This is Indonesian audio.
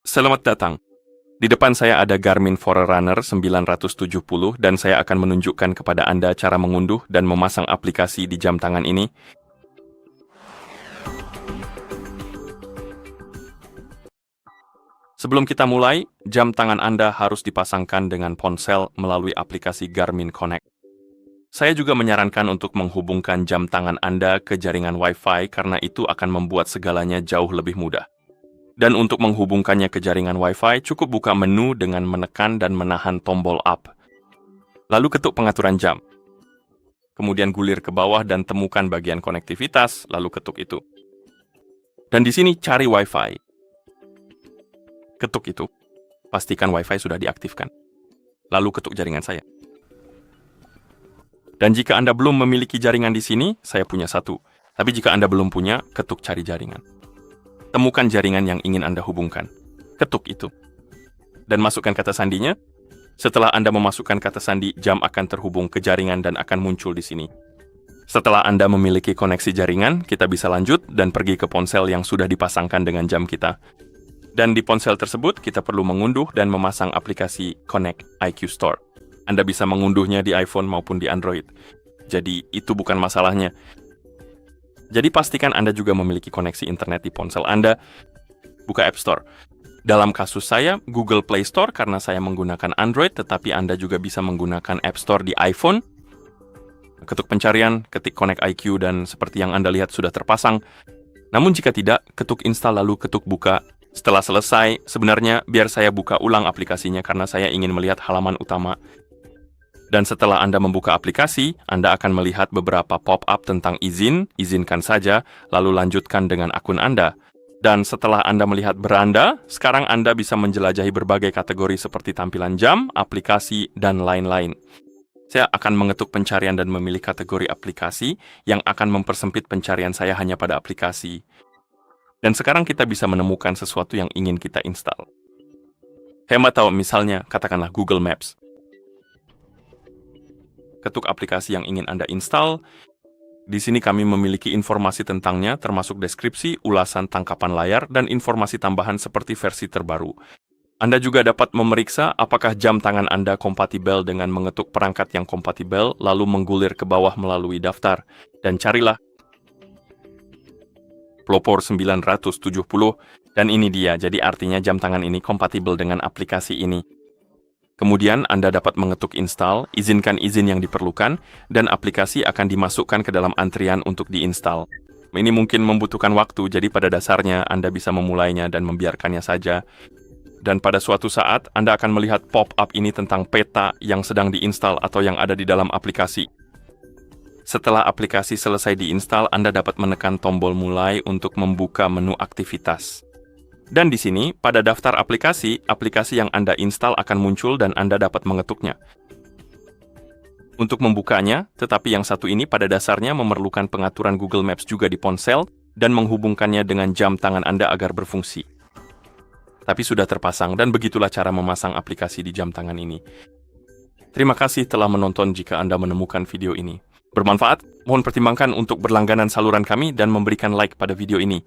Selamat datang. Di depan saya ada Garmin Forerunner 970 dan saya akan menunjukkan kepada Anda cara mengunduh dan memasang aplikasi di jam tangan ini. Sebelum kita mulai, jam tangan Anda harus dipasangkan dengan ponsel melalui aplikasi Garmin Connect. Saya juga menyarankan untuk menghubungkan jam tangan Anda ke jaringan Wi-Fi karena itu akan membuat segalanya jauh lebih mudah. Dan untuk menghubungkannya ke jaringan Wi-Fi, cukup buka menu dengan menekan dan menahan tombol up. Lalu ketuk pengaturan jam. Kemudian gulir ke bawah dan temukan bagian konektivitas, lalu ketuk itu. Dan di sini cari Wi-Fi. Ketuk itu, pastikan Wi-Fi sudah diaktifkan. Lalu ketuk jaringan saya. Dan jika Anda belum memiliki jaringan di sini, saya punya satu. Tapi jika Anda belum punya, ketuk cari jaringan. Temukan jaringan yang ingin Anda hubungkan. Ketuk itu. Dan masukkan kata sandinya. Setelah Anda memasukkan kata sandi, jam akan terhubung ke jaringan dan akan muncul di sini. Setelah Anda memiliki koneksi jaringan, kita bisa lanjut dan pergi ke ponsel yang sudah dipasangkan dengan jam kita. Dan di ponsel tersebut, kita perlu mengunduh dan memasang aplikasi Connect IQ Store. Anda bisa mengunduhnya di iPhone maupun di Android. Jadi, itu bukan masalahnya. Jadi pastikan Anda juga memiliki koneksi internet di ponsel Anda. Buka App Store. Dalam kasus saya, Google Play Store karena saya menggunakan Android, tetapi Anda juga bisa menggunakan App Store di iPhone. Ketuk pencarian, ketik Connect IQ, dan seperti yang Anda lihat sudah terpasang. Namun jika tidak, ketuk install lalu ketuk buka. Setelah selesai, sebenarnya biar saya buka ulang aplikasinya karena saya ingin melihat halaman utama. Dan setelah Anda membuka aplikasi, Anda akan melihat beberapa pop-up tentang izin, izinkan saja, lalu lanjutkan dengan akun Anda. Dan setelah Anda melihat beranda, sekarang Anda bisa menjelajahi berbagai kategori seperti tampilan jam, aplikasi, dan lain-lain. Saya akan mengetuk pencarian dan memilih kategori aplikasi yang akan mempersempit pencarian saya hanya pada aplikasi. Dan sekarang kita bisa menemukan sesuatu yang ingin kita install. Hemat tahu misalnya, katakanlah Google Maps. Ketuk aplikasi yang ingin Anda install. Di sini kami memiliki informasi tentangnya, termasuk deskripsi, ulasan tangkapan layar, dan informasi tambahan seperti versi terbaru. Anda juga dapat memeriksa apakah jam tangan Anda kompatibel dengan mengetuk perangkat yang kompatibel, lalu menggulir ke bawah melalui daftar. Dan carilah Plopor 970, dan ini dia, jadi artinya jam tangan ini kompatibel dengan aplikasi ini. Kemudian Anda dapat mengetuk install, izinkan izin yang diperlukan, dan aplikasi akan dimasukkan ke dalam antrian untuk diinstal. Ini mungkin membutuhkan waktu, jadi pada dasarnya Anda bisa memulainya dan membiarkannya saja. Dan pada suatu saat, Anda akan melihat pop-up ini tentang peta yang sedang diinstal atau yang ada di dalam aplikasi. Setelah aplikasi selesai diinstal, Anda dapat menekan tombol mulai untuk membuka menu aktivitas. Dan di sini, pada daftar aplikasi, aplikasi yang Anda install akan muncul dan Anda dapat mengetuknya. Untuk membukanya, tetapi yang satu ini pada dasarnya memerlukan pengaturan Google Maps juga di ponsel dan menghubungkannya dengan jam tangan Anda agar berfungsi. Tapi sudah terpasang dan begitulah cara memasang aplikasi di jam tangan ini. Terima kasih telah menonton jika Anda menemukan video ini bermanfaat. Mohon pertimbangkan untuk berlangganan saluran kami dan memberikan like pada video ini.